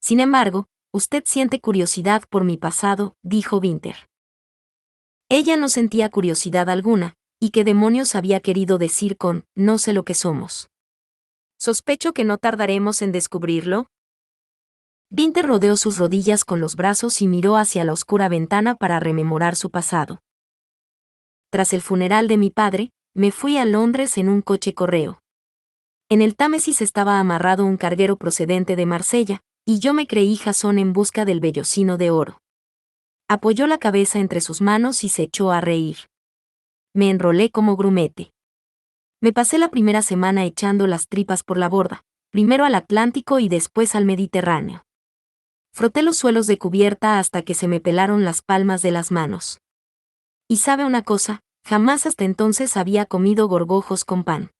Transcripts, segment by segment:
Sin embargo, usted siente curiosidad por mi pasado, dijo Winter. Ella no sentía curiosidad alguna, y qué demonios había querido decir con «no sé lo que somos». Sospecho que no tardaremos en descubrirlo. Winter rodeó sus rodillas con los brazos y miró hacia la oscura ventana para rememorar su pasado. Tras el funeral de mi padre, me fui a Londres en un coche correo. En el Támesis estaba amarrado un carguero procedente de Marsella, y yo me creí Jasón en busca del vellocino de oro. Apoyó la cabeza entre sus manos y se echó a reír. Me enrolé como grumete. Me pasé la primera semana echando las tripas por la borda, primero al Atlántico y después al Mediterráneo. Froté los suelos de cubierta hasta que se me pelaron las palmas de las manos. Y sabe una cosa, jamás hasta entonces había comido gorgojos con pan.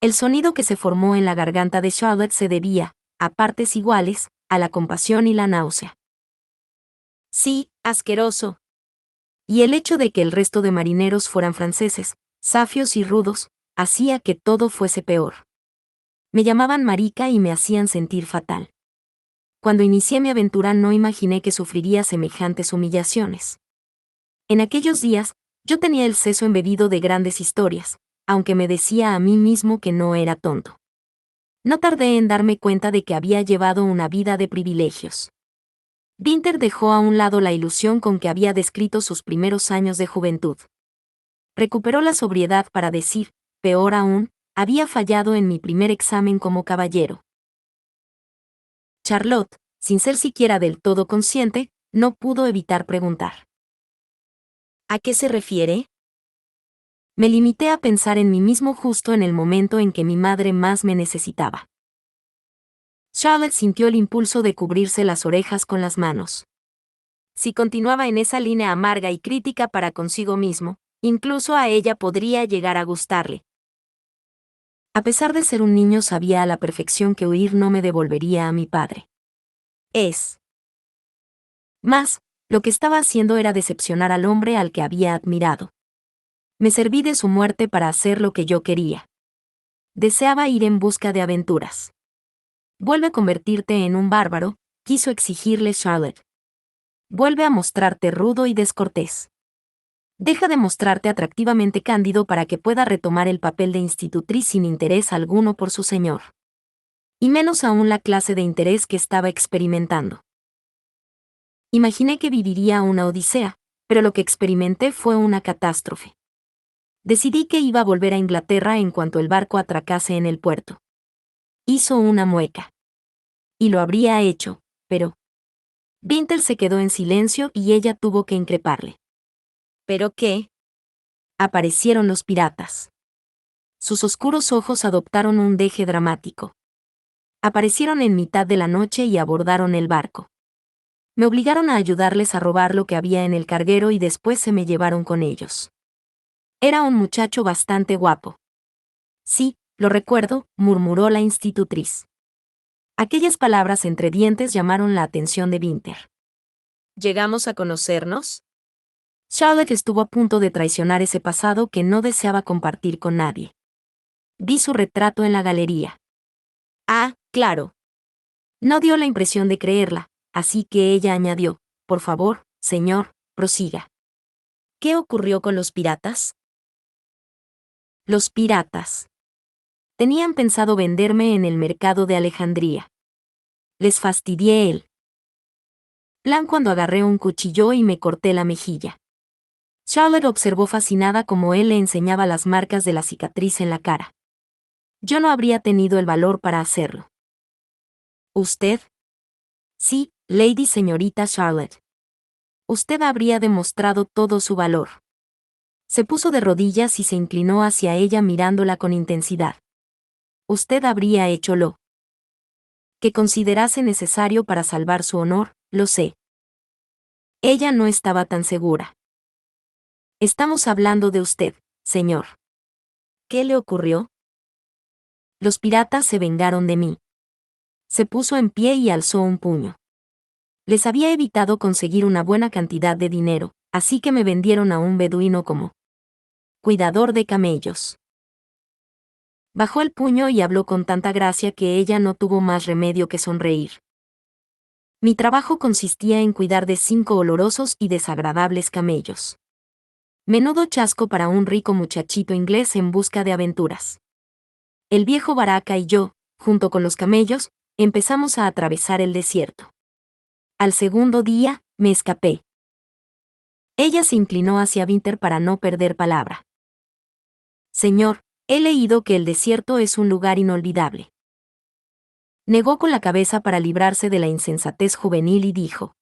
El sonido que se formó en la garganta de Charlotte se debía, a partes iguales, a la compasión y la náusea. Sí, asqueroso. Y el hecho de que el resto de marineros fueran franceses, safios y rudos, hacía que todo fuese peor. Me llamaban marica y me hacían sentir fatal. Cuando inicié mi aventura no imaginé que sufriría semejantes humillaciones. En aquellos días, yo tenía el seso embebido de grandes historias, aunque me decía a mí mismo que no era tonto. No tardé en darme cuenta de que había llevado una vida de privilegios. Winter dejó a un lado la ilusión con que había descrito sus primeros años de juventud. Recuperó la sobriedad para decir, peor aún, había fallado en mi primer examen como caballero. Charlotte, sin ser siquiera del todo consciente, no pudo evitar preguntar. ¿A qué se refiere? Me limité a pensar en mí mismo justo en el momento en que mi madre más me necesitaba. Charlotte sintió el impulso de cubrirse las orejas con las manos. Si continuaba en esa línea amarga y crítica para consigo mismo, incluso a ella podría llegar a gustarle. A pesar de ser un niño, sabía a la perfección que huir no me devolvería a mi padre. Más, lo que estaba haciendo era decepcionar al hombre al que había admirado. Me serví de su muerte para hacer lo que yo quería. Deseaba ir en busca de aventuras. Vuelve a convertirte en un bárbaro, quiso exigirle Charlotte. Vuelve a mostrarte rudo y descortés. Deja de mostrarte atractivamente cándido para que pueda retomar el papel de institutriz sin interés alguno por su señor. Y menos aún la clase de interés que estaba experimentando. Imaginé que viviría una odisea, pero lo que experimenté fue una catástrofe. Decidí que iba a volver a Inglaterra en cuanto el barco atracase en el puerto. Hizo una mueca. Y lo habría hecho, pero... Winter se quedó en silencio y ella tuvo que increparle. ¿Pero qué? Aparecieron los piratas. Sus oscuros ojos adoptaron un deje dramático. Aparecieron en mitad de la noche y abordaron el barco. Me obligaron a ayudarles a robar lo que había en el carguero y después se me llevaron con ellos. Era un muchacho bastante guapo. Sí, lo recuerdo, murmuró la institutriz. Aquellas palabras entre dientes llamaron la atención de Winter. ¿Llegamos a conocernos? Charlotte estuvo a punto de traicionar ese pasado que no deseaba compartir con nadie. Vi su retrato en la galería. Ah, claro. No dio la impresión de creerla, así que ella añadió, por favor, señor, prosiga. ¿Qué ocurrió con los piratas? Los piratas. Tenían pensado venderme en el mercado de Alejandría. Les fastidié el plan cuando agarré un cuchillo y me corté la mejilla. Charlotte observó fascinada cómo él le enseñaba las marcas de la cicatriz en la cara. Yo no habría tenido el valor para hacerlo. ¿Usted? Sí, Lady Señorita Charlotte. Usted habría demostrado todo su valor. Se puso de rodillas y se inclinó hacia ella mirándola con intensidad. Usted habría hecho lo que considerase necesario para salvar su honor, lo sé. Ella no estaba tan segura. Estamos hablando de usted, señor. ¿Qué le ocurrió? Los piratas se vengaron de mí. Se puso en pie y alzó un puño. Les había evitado conseguir una buena cantidad de dinero, así que me vendieron a un beduino como cuidador de camellos. Bajó el puño y habló con tanta gracia que ella no tuvo más remedio que sonreír. Mi trabajo consistía en cuidar de 5 olorosos y desagradables camellos. Menudo chasco para un rico muchachito inglés en busca de aventuras. El viejo Baraka y yo, junto con los camellos, empezamos a atravesar el desierto. Al segundo día, me escapé. Ella se inclinó hacia Winter para no perder palabra. Señor, he leído que el desierto es un lugar inolvidable. Negó con la cabeza para librarse de la insensatez juvenil y dijo.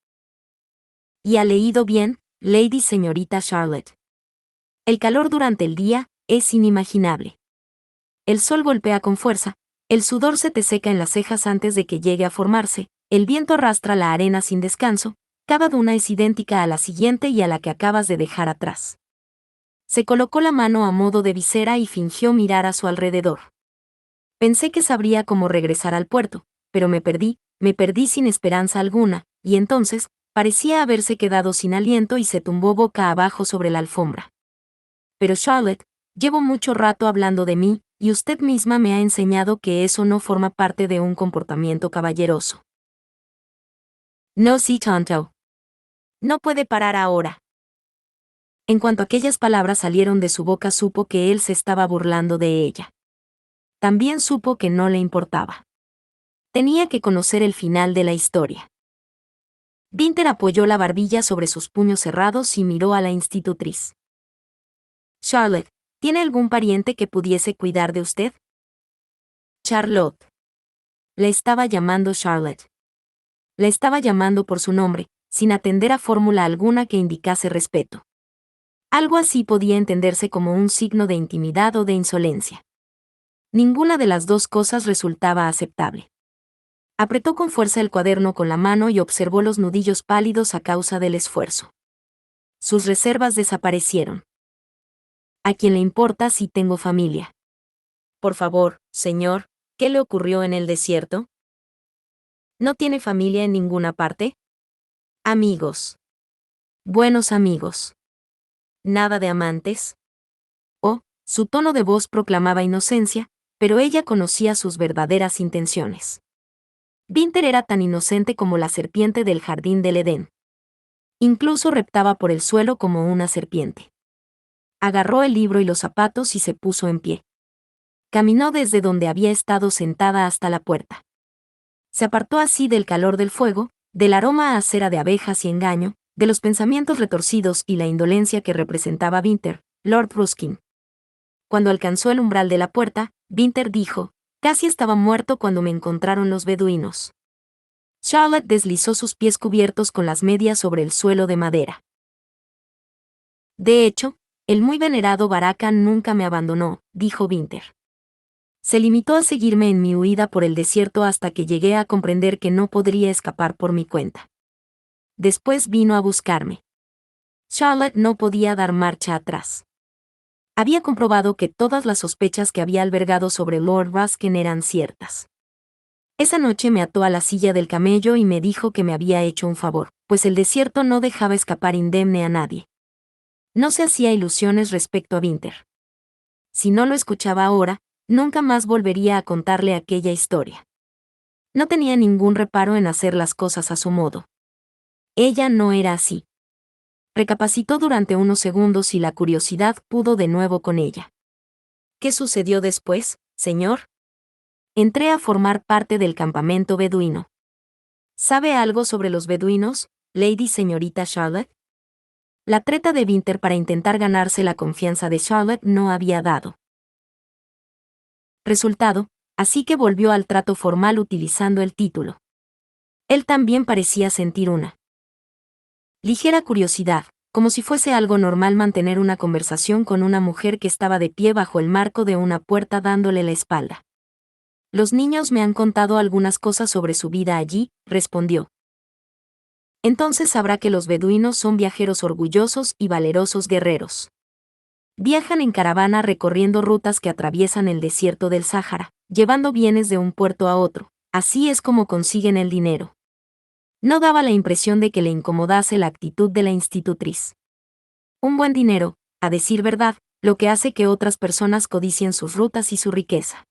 Y ha leído bien, Lady señorita Charlotte. El calor durante el día es inimaginable. El sol golpea con fuerza, el sudor se te seca en las cejas antes de que llegue a formarse, el viento arrastra la arena sin descanso, cada duna es idéntica a la siguiente y a la que acabas de dejar atrás. Se colocó la mano a modo de visera y fingió mirar a su alrededor. Pensé que sabría cómo regresar al puerto, pero me perdí sin esperanza alguna, y entonces, parecía haberse quedado sin aliento y se tumbó boca abajo sobre la alfombra. Pero Charlotte, llevo mucho rato hablando de mí, y usted misma me ha enseñado que eso no forma parte de un comportamiento caballeroso. No, sí, tonto. No puede parar ahora. En cuanto aquellas palabras salieron de su boca, supo que él se estaba burlando de ella. También supo que no le importaba. Tenía que conocer el final de la historia. Winter apoyó la barbilla sobre sus puños cerrados y miró a la institutriz. Charlotte, ¿tiene algún pariente que pudiese cuidar de usted? Charlotte. Le estaba llamando Charlotte. Le estaba llamando por su nombre, sin atender a fórmula alguna que indicase respeto. Algo así podía entenderse como un signo de intimidad o de insolencia. Ninguna de las dos cosas resultaba aceptable. Apretó con fuerza el cuaderno con la mano y observó los nudillos pálidos a causa del esfuerzo. Sus reservas desaparecieron. ¿A quién le importa si tengo familia? Por favor, señor, ¿qué le ocurrió en el desierto? ¿No tiene familia en ninguna parte? Amigos. Buenos amigos. ¿Nada de amantes? Oh, su tono de voz proclamaba inocencia, pero ella conocía sus verdaderas intenciones. Winter era tan inocente como la serpiente del jardín del Edén. Incluso reptaba por el suelo como una serpiente. Agarró el libro y los zapatos y se puso en pie. Caminó desde donde había estado sentada hasta la puerta. Se apartó así del calor del fuego, del aroma a cera de abejas y engaño, de los pensamientos retorcidos y la indolencia que representaba Winter, Lord Ruskin. Cuando alcanzó el umbral de la puerta, Winter dijo, casi estaba muerto cuando me encontraron los beduinos. Charlotte deslizó sus pies cubiertos con las medias sobre el suelo de madera. De hecho, el muy venerado Baraka nunca me abandonó, dijo Winter. Se limitó a seguirme en mi huida por el desierto hasta que llegué a comprender que no podría escapar por mi cuenta. Después vino a buscarme. Charlotte no podía dar marcha atrás. Había comprobado que todas las sospechas que había albergado sobre Lord Ruskin eran ciertas. Esa noche me ató a la silla del camello y me dijo que me había hecho un favor, pues el desierto no dejaba escapar indemne a nadie. No se hacía ilusiones respecto a Winter. Si no lo escuchaba ahora, nunca más volvería a contarle aquella historia. No tenía ningún reparo en hacer las cosas a su modo. Ella no era así. Recapacitó durante unos segundos y la curiosidad pudo de nuevo con ella. ¿Qué sucedió después, señor? Entré a formar parte del campamento beduino. ¿Sabe algo sobre los beduinos, Lady señorita Charlotte? La treta de Winter para intentar ganarse la confianza de Charlotte no había dado resultado, así que volvió al trato formal utilizando el título. Él también parecía sentir una ligera curiosidad, como si fuese algo normal mantener una conversación con una mujer que estaba de pie bajo el marco de una puerta dándole la espalda. Los niños me han contado algunas cosas sobre su vida allí, respondió. Entonces sabrá que los beduinos son viajeros orgullosos y valerosos guerreros. Viajan en caravana recorriendo rutas que atraviesan el desierto del Sáhara, llevando bienes de un puerto a otro. Así es como consiguen el dinero. No daba la impresión de que le incomodase la actitud de la institutriz. Un buen dinero, a decir verdad, lo que hace que otras personas codicien sus rutas y su riqueza.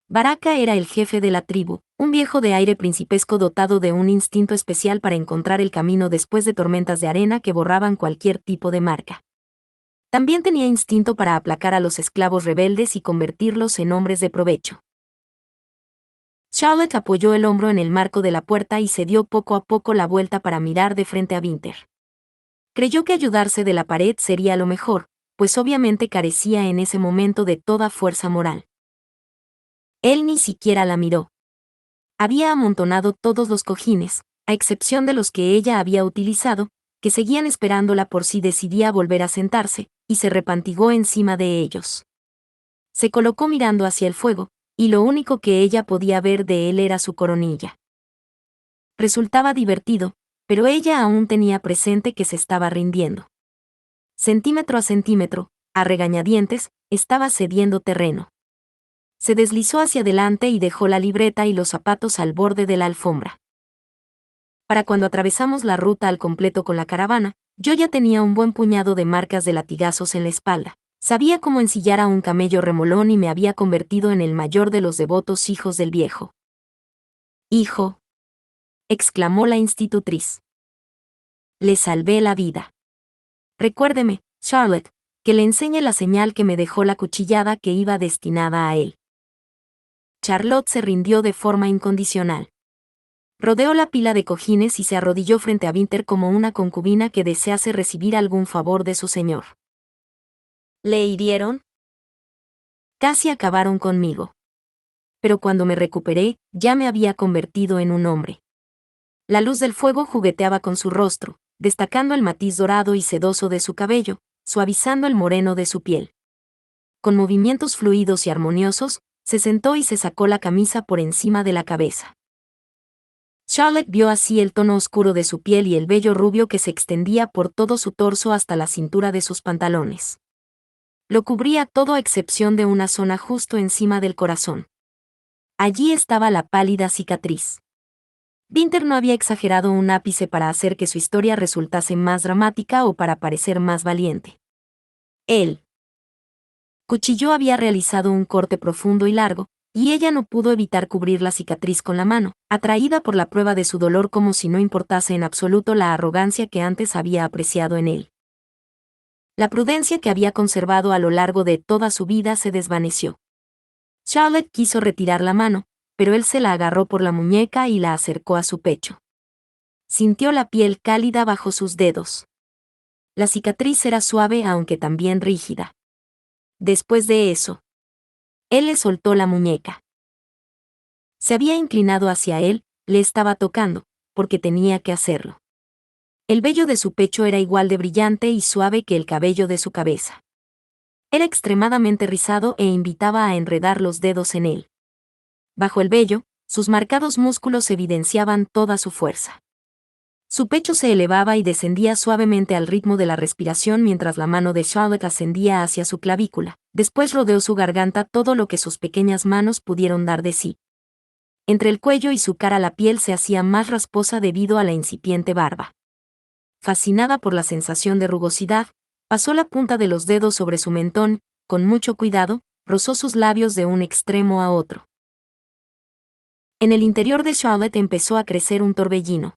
Baraka era el jefe de la tribu, un viejo de aire principesco dotado de un instinto especial para encontrar el camino después de tormentas de arena que borraban cualquier tipo de marca. También tenía instinto para aplacar a los esclavos rebeldes y convertirlos en hombres de provecho. Charlotte apoyó el hombro en el marco de la puerta y se dio poco a poco la vuelta para mirar de frente a Winter. Creyó que ayudarse de la pared sería lo mejor, pues obviamente carecía en ese momento de toda fuerza moral. Él ni siquiera la miró. Había amontonado todos los cojines, a excepción de los que ella había utilizado, que seguían esperándola por si decidía volver a sentarse, y se repantigó encima de ellos. Se colocó mirando hacia el fuego, y lo único que ella podía ver de él era su coronilla. Resultaba divertido, pero ella aún tenía presente que se estaba rindiendo. Centímetro a centímetro, a regañadientes, estaba cediendo terreno. Se deslizó hacia adelante y dejó la libreta y los zapatos al borde de la alfombra. Para cuando atravesamos la ruta al completo con la caravana, yo ya tenía un buen puñado de marcas de latigazos en la espalda. Sabía cómo ensillar a un camello remolón y me había convertido en el mayor de los devotos hijos del viejo. «Hijo», exclamó la institutriz. «Le salvé la vida. Recuérdeme, Charlotte, que le enseñe la señal que me dejó la cuchillada que iba destinada a él». Charlotte se rindió de forma incondicional. Rodeó la pila de cojines y se arrodilló frente a Winter como una concubina que desease recibir algún favor de su señor. ¿Le hirieron? Casi acabaron conmigo. Pero cuando me recuperé, ya me había convertido en un hombre. La luz del fuego jugueteaba con su rostro, destacando el matiz dorado y sedoso de su cabello, suavizando el moreno de su piel. Con movimientos fluidos y armoniosos, se sentó y se sacó la camisa por encima de la cabeza. Charlotte vio así el tono oscuro de su piel y el vello rubio que se extendía por todo su torso hasta la cintura de sus pantalones. Lo cubría todo a excepción de una zona justo encima del corazón. Allí estaba la pálida cicatriz. Winter no había exagerado un ápice para hacer que su historia resultase más dramática o para parecer más valiente. El cuchillo había realizado un corte profundo y largo, y ella no pudo evitar cubrir la cicatriz con la mano, atraída por la prueba de su dolor como si no importase en absoluto la arrogancia que antes había apreciado en él. La prudencia que había conservado a lo largo de toda su vida se desvaneció. Charlotte quiso retirar la mano, pero él se la agarró por la muñeca y la acercó a su pecho. Sintió la piel cálida bajo sus dedos. La cicatriz era suave aunque también rígida. Después de eso, él le soltó la muñeca. Se había inclinado hacia él, le estaba tocando, porque tenía que hacerlo. El vello de su pecho era igual de brillante y suave que el cabello de su cabeza. Era extremadamente rizado e invitaba a enredar los dedos en él. Bajo el vello, sus marcados músculos evidenciaban toda su fuerza. Su pecho se elevaba y descendía suavemente al ritmo de la respiración mientras la mano de Charlotte ascendía hacia su clavícula. Después rodeó su garganta todo lo que sus pequeñas manos pudieron dar de sí. Entre el cuello y su cara la piel se hacía más rasposa debido a la incipiente barba. Fascinada por la sensación de rugosidad, pasó la punta de los dedos sobre su mentón, con mucho cuidado, rozó sus labios de un extremo a otro. En el interior de Charlotte empezó a crecer un torbellino.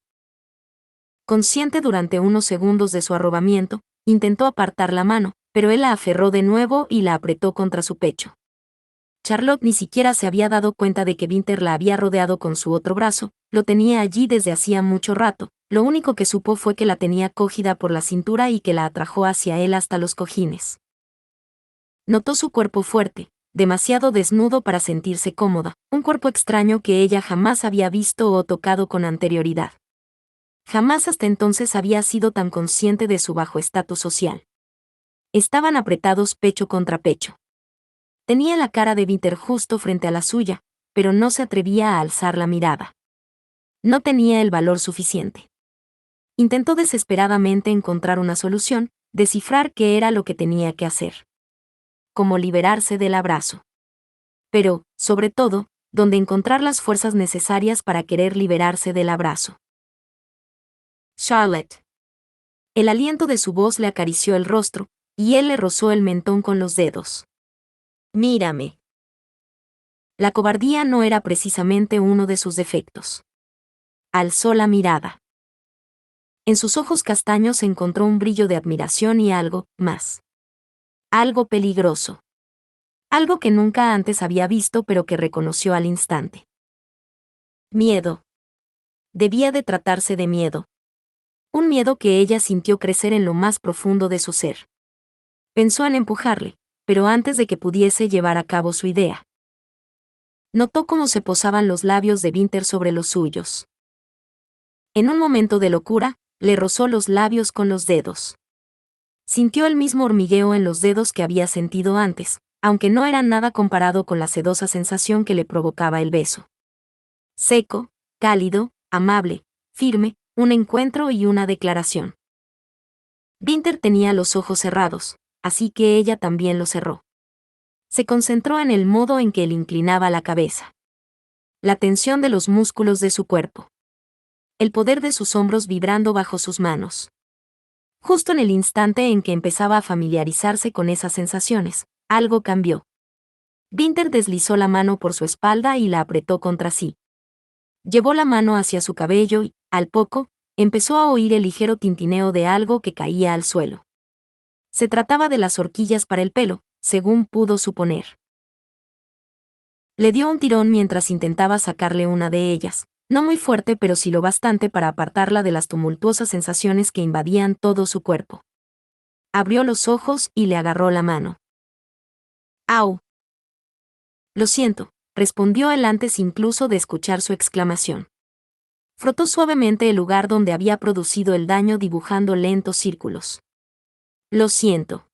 Consciente durante unos segundos de su arrobamiento, intentó apartar la mano, pero él la aferró de nuevo y la apretó contra su pecho. Charlotte ni siquiera se había dado cuenta de que Winter la había rodeado con su otro brazo, lo tenía allí desde hacía mucho rato, lo único que supo fue que la tenía cogida por la cintura y que la atrajo hacia él hasta los cojines. Notó su cuerpo fuerte, demasiado desnudo para sentirse cómoda, un cuerpo extraño que ella jamás había visto o tocado con anterioridad. Jamás hasta entonces había sido tan consciente de su bajo estatus social. Estaban apretados pecho contra pecho. Tenía la cara de Winter justo frente a la suya, pero no se atrevía a alzar la mirada. No tenía el valor suficiente. Intentó desesperadamente encontrar una solución, descifrar qué era lo que tenía que hacer. Cómo liberarse del abrazo. Pero, sobre todo, dónde encontrar las fuerzas necesarias para querer liberarse del abrazo. Charlotte. El aliento de su voz le acarició el rostro, y él le rozó el mentón con los dedos. Mírame. La cobardía no era precisamente uno de sus defectos. Alzó la mirada. En sus ojos castaños encontró un brillo de admiración y algo más. Algo peligroso. Algo que nunca antes había visto pero que reconoció al instante. Miedo. Debía de tratarse de miedo. Un miedo que ella sintió crecer en lo más profundo de su ser. Pensó en empujarle, pero antes de que pudiese llevar a cabo su idea. Notó cómo se posaban los labios de Winter sobre los suyos. En un momento de locura, le rozó los labios con los dedos. Sintió el mismo hormigueo en los dedos que había sentido antes, aunque no era nada comparado con la sedosa sensación que le provocaba el beso. Seco, cálido, amable, firme, un encuentro y una declaración. Winter tenía los ojos cerrados, así que ella también los cerró. Se concentró en el modo en que él inclinaba la cabeza. La tensión de los músculos de su cuerpo. El poder de sus hombros vibrando bajo sus manos. Justo en el instante en que empezaba a familiarizarse con esas sensaciones, algo cambió. Winter deslizó la mano por su espalda y la apretó contra sí. Llevó la mano hacia su cabello y, al poco, empezó a oír el ligero tintineo de algo que caía al suelo. Se trataba de las horquillas para el pelo, según pudo suponer. Le dio un tirón mientras intentaba sacarle una de ellas, no muy fuerte pero sí lo bastante para apartarla de las tumultuosas sensaciones que invadían todo su cuerpo. Abrió los ojos y le agarró la mano. ¡Au! Lo siento, respondió él antes incluso de escuchar su exclamación. Frotó suavemente el lugar donde había producido el daño dibujando lentos círculos. Lo siento.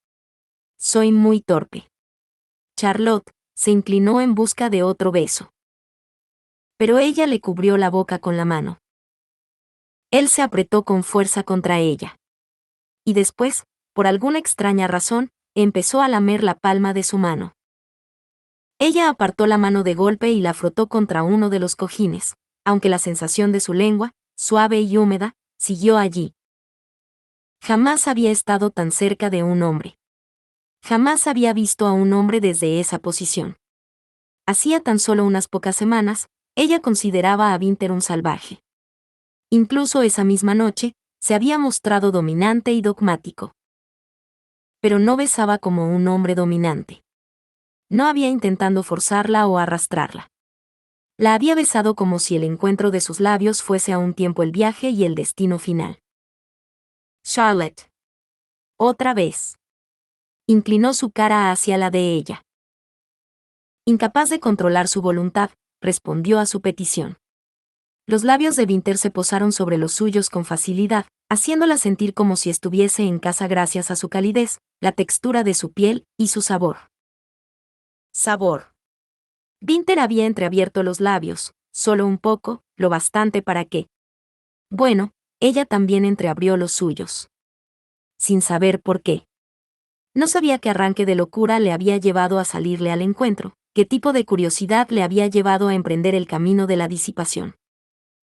Soy muy torpe. Charlotte se inclinó en busca de otro beso. Pero ella le cubrió la boca con la mano. Él se apretó con fuerza contra ella. Y después, por alguna extraña razón, empezó a lamer la palma de su mano. Ella apartó la mano de golpe y la frotó contra uno de los cojines, aunque la sensación de su lengua, suave y húmeda, siguió allí. Jamás había estado tan cerca de un hombre. Jamás había visto a un hombre desde esa posición. Hacía tan solo unas pocas semanas, ella consideraba a Winter un salvaje. Incluso esa misma noche, se había mostrado dominante y dogmático. Pero no besaba como un hombre dominante. No había intentando forzarla o arrastrarla. La había besado como si el encuentro de sus labios fuese a un tiempo el viaje y el destino final. Charlotte. Otra vez. Inclinó su cara hacia la de ella. Incapaz de controlar su voluntad, respondió a su petición. Los labios de Winter se posaron sobre los suyos con facilidad, haciéndola sentir como si estuviese en casa gracias a su calidez, la textura de su piel y su sabor. Sabor. Winter había entreabierto los labios, solo un poco, lo bastante para que. Bueno, ella también entreabrió los suyos. Sin saber por qué. No sabía qué arranque de locura le había llevado a salirle al encuentro, qué tipo de curiosidad le había llevado a emprender el camino de la disipación.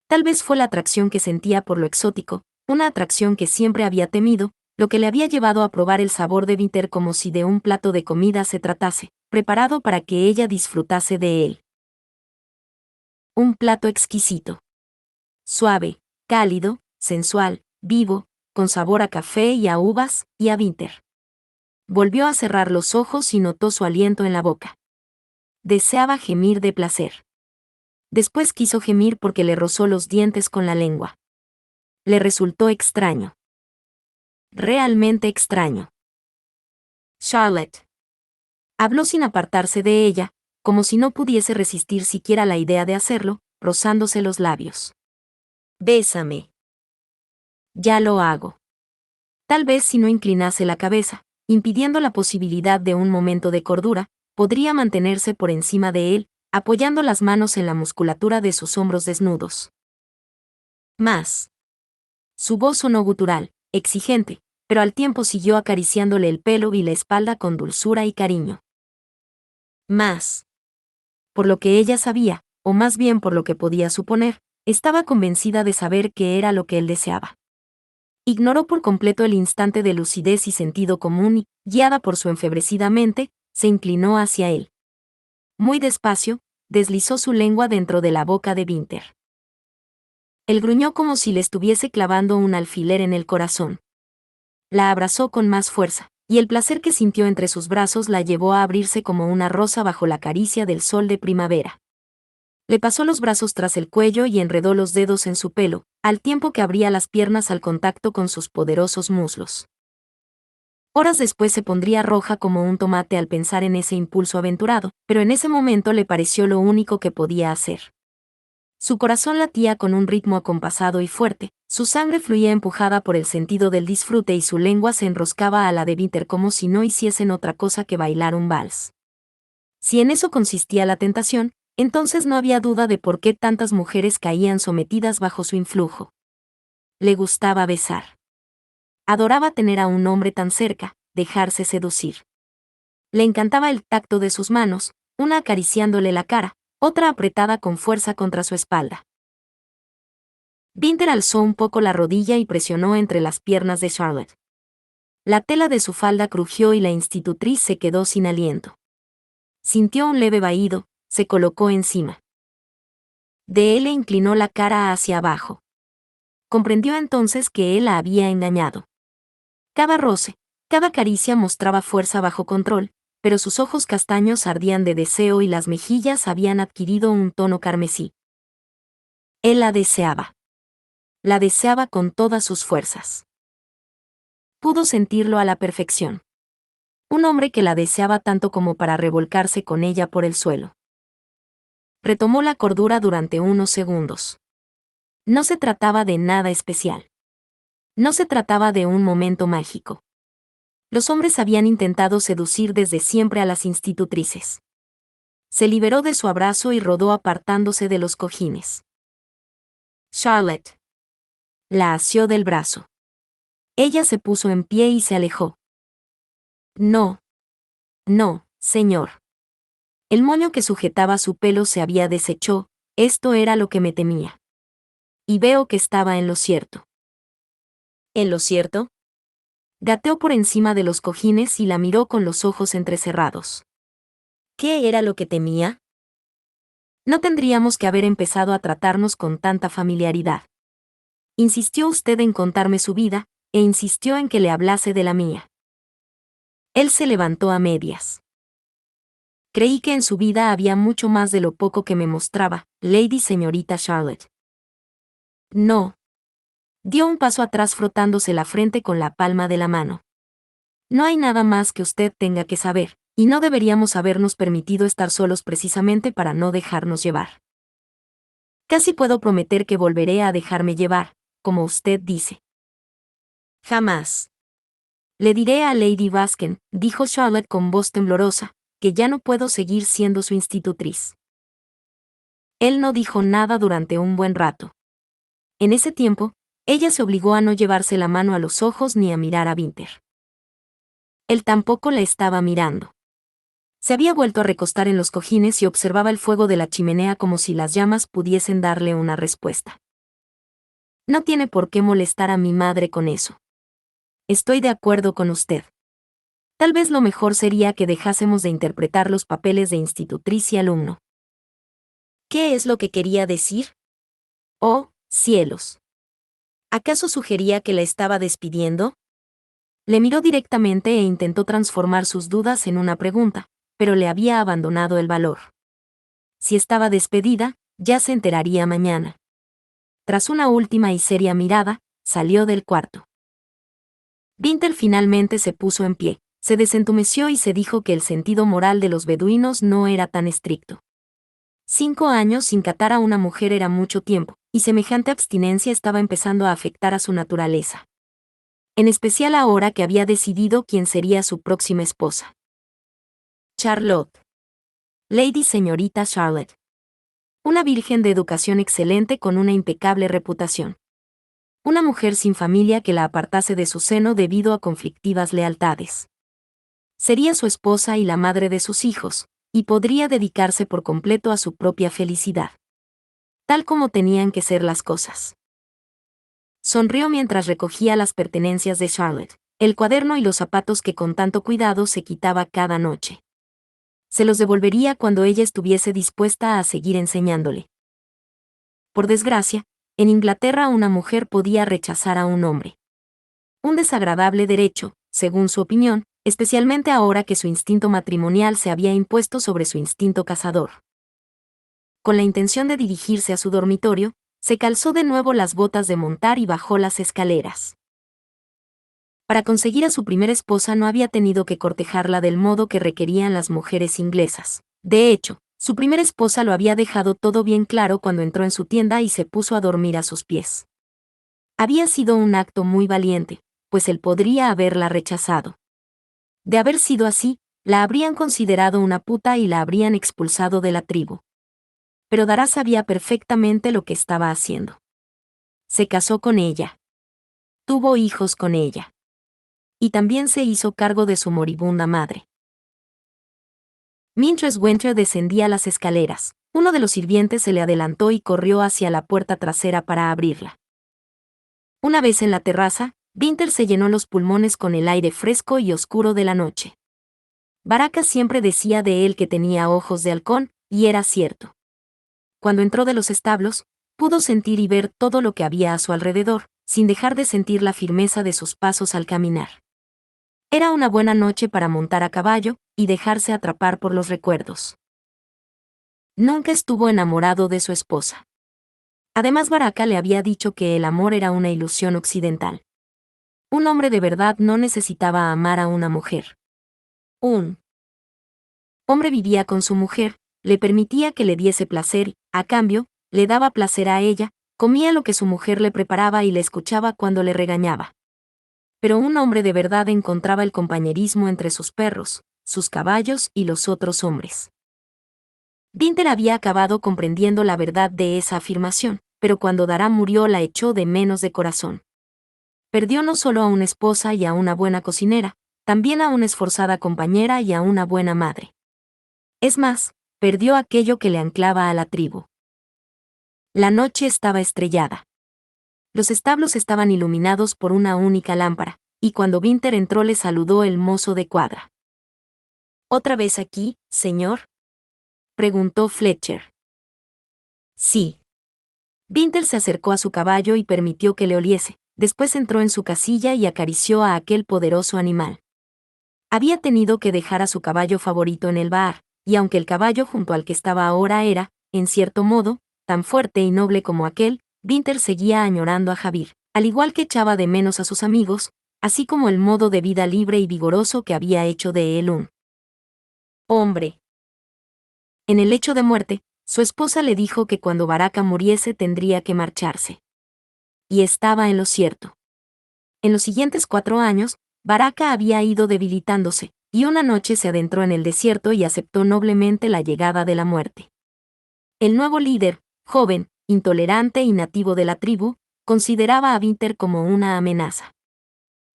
Tal vez fue la atracción que sentía por lo exótico, una atracción que siempre había temido, lo que le había llevado a probar el sabor de Winter como si de un plato de comida se tratase, preparado para que ella disfrutase de él. Un plato exquisito. Suave, cálido, sensual, vivo, con sabor a café y a uvas, y a Winter. Volvió a cerrar los ojos y notó su aliento en la boca. Deseaba gemir de placer. Después quiso gemir porque le rozó los dientes con la lengua. Le resultó extraño. Realmente extraño. Charlotte. Habló sin apartarse de ella, como si no pudiese resistir siquiera la idea de hacerlo, rozándose los labios. Bésame. Ya lo hago. Tal vez si no inclinase la cabeza, impidiendo la posibilidad de un momento de cordura, podría mantenerse por encima de él, apoyando las manos en la musculatura de sus hombros desnudos. Más. Su voz sonó gutural, exigente, pero al tiempo siguió acariciándole el pelo y la espalda con dulzura y cariño. Más. Por lo que ella sabía, o más bien por lo que podía suponer, estaba convencida de saber qué era lo que él deseaba. Ignoró por completo el instante de lucidez y sentido común y, guiada por su enfebrecida mente, se inclinó hacia él. Muy despacio, deslizó su lengua dentro de la boca de Winter. Él gruñó como si le estuviese clavando un alfiler en el corazón. La abrazó con más fuerza, y el placer que sintió entre sus brazos la llevó a abrirse como una rosa bajo la caricia del sol de primavera. Le pasó los brazos tras el cuello y enredó los dedos en su pelo, al tiempo que abría las piernas al contacto con sus poderosos muslos. Horas después se pondría roja como un tomate al pensar en ese impulso aventurado, pero en ese momento le pareció lo único que podía hacer. Su corazón latía con un ritmo acompasado y fuerte, su sangre fluía empujada por el sentido del disfrute y su lengua se enroscaba a la de Winter como si no hiciesen otra cosa que bailar un vals. Si en eso consistía la tentación, entonces no había duda de por qué tantas mujeres caían sometidas bajo su influjo. Le gustaba besar. Adoraba tener a un hombre tan cerca, dejarse seducir. Le encantaba el tacto de sus manos, una acariciándole la cara, otra apretada con fuerza contra su espalda. Winter alzó un poco la rodilla y presionó entre las piernas de Charlotte. La tela de su falda crujió y la institutriz se quedó sin aliento. Sintió un leve vahido, se colocó encima de él e inclinó la cara hacia abajo. Comprendió entonces que él la había engañado. Cada roce, cada caricia mostraba fuerza bajo control, pero sus ojos castaños ardían de deseo y las mejillas habían adquirido un tono carmesí. Él la deseaba. La deseaba con todas sus fuerzas. Pudo sentirlo a la perfección. Un hombre que la deseaba tanto como para revolcarse con ella por el suelo. Retomó la cordura durante unos segundos. No se trataba de nada especial. No se trataba de un momento mágico. Los hombres habían intentado seducir desde siempre a las institutrices. Se liberó de su abrazo y rodó apartándose de los cojines. Charlotte la asió del brazo. Ella se puso en pie y se alejó. No. No, señor. El moño que sujetaba su pelo se había deshechó, esto era lo que me temía. Y veo que estaba en lo cierto. ¿En lo cierto? Gateó por encima de los cojines y la miró con los ojos entrecerrados. ¿Qué era lo que temía? No tendríamos que haber empezado a tratarnos con tanta familiaridad. Insistió usted en contarme su vida, e insistió en que le hablase de la mía. Él se levantó a medias. Creí que en su vida había mucho más de lo poco que me mostraba, Lady Señorita Charlotte. No. Dio un paso atrás frotándose la frente con la palma de la mano. No hay nada más que usted tenga que saber, y no deberíamos habernos permitido estar solos precisamente para no dejarnos llevar. Casi puedo prometer que volveré a dejarme llevar, como usted dice. Jamás. Le diré a Lady Basken, dijo Charlotte con voz temblorosa, que ya no puedo seguir siendo su institutriz. Él no dijo nada durante un buen rato. En ese tiempo, ella se obligó a no llevarse la mano a los ojos ni a mirar a Winter. Él tampoco la estaba mirando. Se había vuelto a recostar en los cojines y observaba el fuego de la chimenea como si las llamas pudiesen darle una respuesta. No tiene por qué molestar a mi madre con eso. Estoy de acuerdo con usted. Tal vez lo mejor sería que dejásemos de interpretar los papeles de institutriz y alumno. ¿Qué es lo que quería decir? Oh, cielos. ¿Acaso sugería que la estaba despidiendo? Le miró directamente e intentó transformar sus dudas en una pregunta, pero le había abandonado el valor. Si estaba despedida, ya se enteraría mañana. Tras una última y seria mirada, salió del cuarto. Winter finalmente se puso en pie, se desentumeció y se dijo que el sentido moral de los beduinos no era tan estricto. 5 años sin catar a una mujer era mucho tiempo, y semejante abstinencia estaba empezando a afectar a su naturaleza. En especial ahora que había decidido quién sería su próxima esposa. Charlotte. Lady Señorita Charlotte. Una virgen de educación excelente con una impecable reputación. Una mujer sin familia que la apartase de su seno debido a conflictivas lealtades. Sería su esposa y la madre de sus hijos, y podría dedicarse por completo a su propia felicidad. Tal como tenían que ser las cosas. Sonrió mientras recogía las pertenencias de Charlotte, el cuaderno y los zapatos que con tanto cuidado se quitaba cada noche. Se los devolvería cuando ella estuviese dispuesta a seguir enseñándole. Por desgracia, en Inglaterra una mujer podía rechazar a un hombre. Un desagradable derecho, según su opinión, especialmente ahora que su instinto matrimonial se había impuesto sobre su instinto cazador. Con la intención de dirigirse a su dormitorio, se calzó de nuevo las botas de montar y bajó las escaleras. Para conseguir a su primera esposa no había tenido que cortejarla del modo que requerían las mujeres inglesas. De hecho, su primera esposa lo había dejado todo bien claro cuando entró en su tienda y se puso a dormir a sus pies. Había sido un acto muy valiente, pues él podría haberla rechazado. De haber sido así, la habrían considerado una puta y la habrían expulsado de la tribu. Pero Dara sabía perfectamente lo que estaba haciendo. Se casó con ella. Tuvo hijos con ella. Y también se hizo cargo de su moribunda madre. Mientras Winter descendía las escaleras, uno de los sirvientes se le adelantó y corrió hacia la puerta trasera para abrirla. Una vez en la terraza, Winter se llenó los pulmones con el aire fresco y oscuro de la noche. Baraka siempre decía de él que tenía ojos de halcón, y era cierto. Cuando entró de los establos, pudo sentir y ver todo lo que había a su alrededor, sin dejar de sentir la firmeza de sus pasos al caminar. Era una buena noche para montar a caballo y dejarse atrapar por los recuerdos. Nunca estuvo enamorado de su esposa. Además, Baraka le había dicho que el amor era una ilusión occidental. Un hombre de verdad no necesitaba amar a una mujer. Un hombre vivía con su mujer, le permitía que le diese placer y, a cambio, le daba placer a ella, comía lo que su mujer le preparaba y le escuchaba cuando le regañaba. Pero un hombre de verdad encontraba el compañerismo entre sus perros, sus caballos y los otros hombres. Winter había acabado comprendiendo la verdad de esa afirmación, pero cuando Dara murió la echó de menos de corazón. Perdió no solo a una esposa y a una buena cocinera, también a una esforzada compañera y a una buena madre. Es más, perdió aquello que le anclaba a la tribu. La noche estaba estrellada. Los establos estaban iluminados por una única lámpara, y cuando Winter entró le saludó el mozo de cuadra. ¿Otra vez aquí, señor?, preguntó Fletcher. Sí. Winter se acercó a su caballo y permitió que le oliese, después entró en su casilla y acarició a aquel poderoso animal. Había tenido que dejar a su caballo favorito en el bar, y aunque el caballo junto al que estaba ahora era, en cierto modo, tan fuerte y noble como aquel, Winter seguía añorando a Javier, al igual que echaba de menos a sus amigos, así como el modo de vida libre y vigoroso que había hecho de él un hombre. En el lecho de muerte, su esposa le dijo que cuando Baraka muriese tendría que marcharse. Y estaba en lo cierto. En los siguientes 4 años, Baraka había ido debilitándose, y una noche se adentró en el desierto y aceptó noblemente la llegada de la muerte. El nuevo líder, joven, intolerante y nativo de la tribu, consideraba a Winter como una amenaza.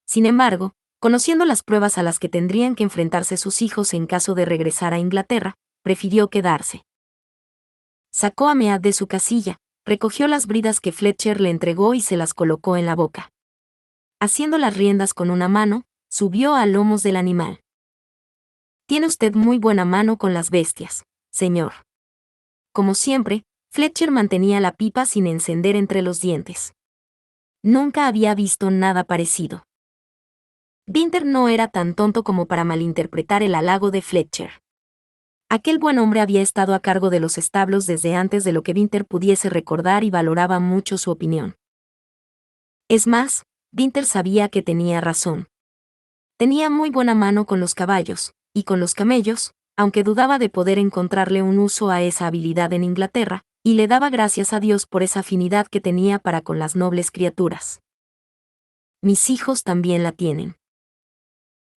Sin embargo, conociendo las pruebas a las que tendrían que enfrentarse sus hijos en caso de regresar a Inglaterra, prefirió quedarse. Sacó a Mead de su casilla, recogió las bridas que Fletcher le entregó y se las colocó en la boca. Haciendo las riendas con una mano, subió a lomos del animal. Tiene usted muy buena mano con las bestias, señor. Como siempre, Fletcher mantenía la pipa sin encender entre los dientes. Nunca había visto nada parecido. Winter no era tan tonto como para malinterpretar el halago de Fletcher. Aquel buen hombre había estado a cargo de los establos desde antes de lo que Winter pudiese recordar y valoraba mucho su opinión. Es más, Winter sabía que tenía razón. Tenía muy buena mano con los caballos, y con los camellos, aunque dudaba de poder encontrarle un uso a esa habilidad en Inglaterra, y le daba gracias a Dios por esa afinidad que tenía para con las nobles criaturas. Mis hijos también la tienen.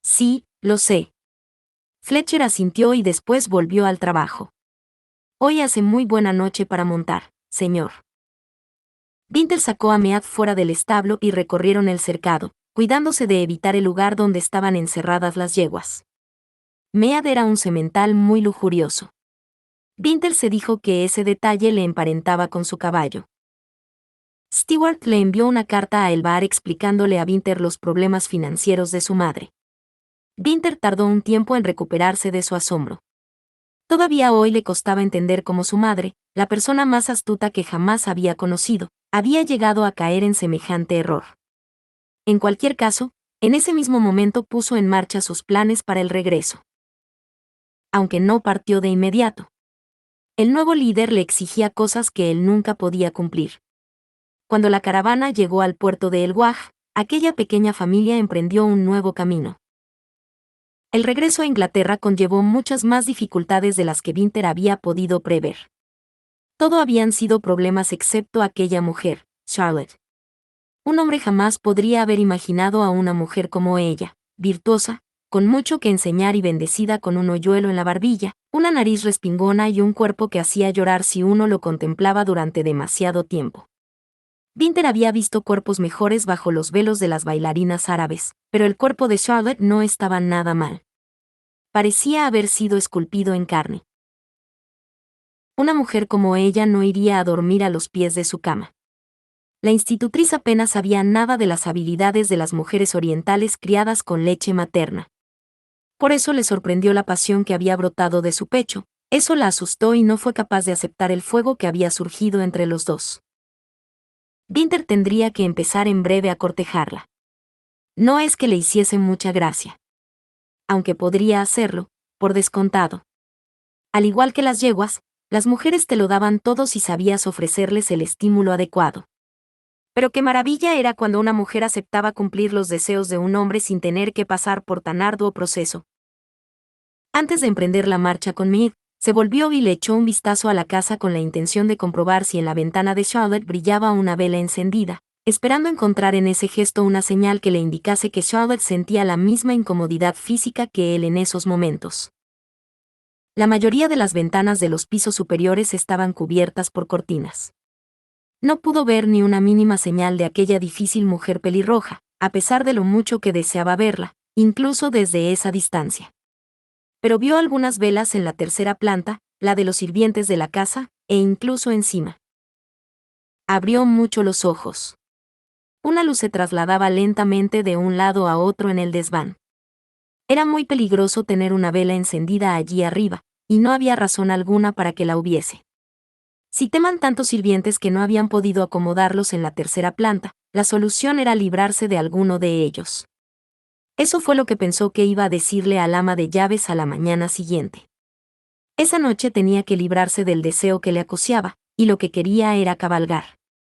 Sí, lo sé. Fletcher asintió y después volvió al trabajo. Hoy hace muy buena noche para montar, señor. Winter sacó a Mead fuera del establo y recorrieron el cercado, cuidándose de evitar el lugar donde estaban encerradas las yeguas. Mead era un semental muy lujurioso. Winter se dijo que ese detalle le emparentaba con su caballo. Stewart le envió una carta a Elbar explicándole a Winter los problemas financieros de su madre. Winter tardó un tiempo en recuperarse de su asombro. Todavía hoy le costaba entender cómo su madre, la persona más astuta que jamás había conocido, había llegado a caer en semejante error. En cualquier caso, en ese mismo momento puso en marcha sus planes para el regreso. Aunque no partió de inmediato. El nuevo líder le exigía cosas que él nunca podía cumplir. Cuando la caravana llegó al puerto de El Waj, aquella pequeña familia emprendió un nuevo camino. El regreso a Inglaterra conllevó muchas más dificultades de las que Winter había podido prever. Todo habían sido problemas excepto aquella mujer, Charlotte. Un hombre jamás podría haber imaginado a una mujer como ella, virtuosa, con mucho que enseñar y bendecida con un hoyuelo en la barbilla, una nariz respingona y un cuerpo que hacía llorar si uno lo contemplaba durante demasiado tiempo. Winter había visto cuerpos mejores bajo los velos de las bailarinas árabes, pero el cuerpo de Charlotte no estaba nada mal. Parecía haber sido esculpido en carne. Una mujer como ella no iría a dormir a los pies de su cama. La institutriz apenas sabía nada de las habilidades de las mujeres orientales criadas con leche materna. Por eso le sorprendió la pasión que había brotado de su pecho, eso la asustó y no fue capaz de aceptar el fuego que había surgido entre los dos. Winter tendría que empezar en breve a cortejarla. No es que le hiciese mucha gracia. Aunque podría hacerlo, por descontado. Al igual que las yeguas, las mujeres te lo daban todo si sabías ofrecerles el estímulo adecuado. Pero qué maravilla era cuando una mujer aceptaba cumplir los deseos de un hombre sin tener que pasar por tan arduo proceso. Antes de emprender la marcha con Mead, se volvió y le echó un vistazo a la casa con la intención de comprobar si en la ventana de Charlotte brillaba una vela encendida, esperando encontrar en ese gesto una señal que le indicase que Charlotte sentía la misma incomodidad física que él en esos momentos. La mayoría de las ventanas de los pisos superiores estaban cubiertas por cortinas. No pudo ver ni una mínima señal de aquella difícil mujer pelirroja, a pesar de lo mucho que deseaba verla, incluso desde esa distancia. Pero vio algunas velas en la tercera planta, la de los sirvientes de la casa, e incluso encima. Abrió mucho los ojos. Una luz se trasladaba lentamente de un lado a otro en el desván. Era muy peligroso tener una vela encendida allí arriba, y no había razón alguna para que la hubiese. Si teman tantos sirvientes que no habían podido acomodarlos en la tercera planta, la solución era librarse de alguno de ellos. Eso fue lo que pensó que iba a decirle al ama de llaves a la mañana siguiente. Esa noche tenía que librarse del deseo que le acuciaba, y lo que quería era cabalgar.